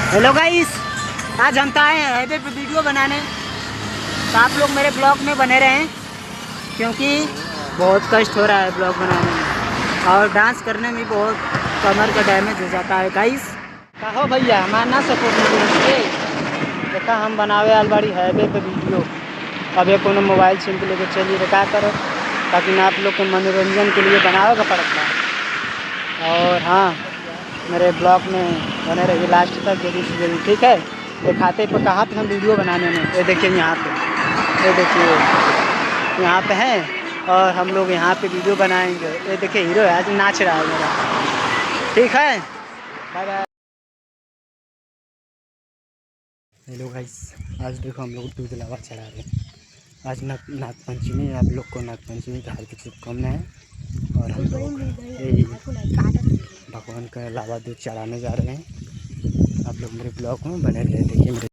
Hello guys, आज हम आए हैं हाईवे पे वीडियो बनाने। तो आप लोग मेरे ब्लॉग में बने रहें क्योंकि बहुत कष्ट हो रहा है ब्लॉग बनाने में और डांस करने में बहुत कमर का डैमेज हो जाता है। गाइस कहो भैया हमारा ना सपोर्ट नहीं देखा हम बनावे अलबाड़ी हाईवे पे वीडियो। अब ये कोनो मोबाइल छीन के लेके चलिए तो क्या करो, ताकि आप लोग के मनोरंजन के लिए बनावे का पड़ता है। और हाँ, मेरे ब्लॉग में बने रहिए लास्ट तक जल्दी से जल्दी, ठीक है। ये खाते पे कहाँ पे हम वीडियो बनाने में, ये देखिए यहाँ पे, ये देखिए यहाँ पे हैं और हम लोग यहाँ पे वीडियो बनाएंगे। ये देखिए हीरो है आज नाच रहा है मेरा, ठीक है। Bye bye. हेलो गाइस, आज देखो हम लोग दूध लावा चढ़ा रहे हैं। आज नागपंचमी, आप लोग को नागपंचमी की हार्दिक शुभकामनाएं। और हम लोग भगवान का लावा दूध चढ़ाने जा रहे हैं। आप लोग मेरे ब्लॉग में बने रहे, देखिए मेरे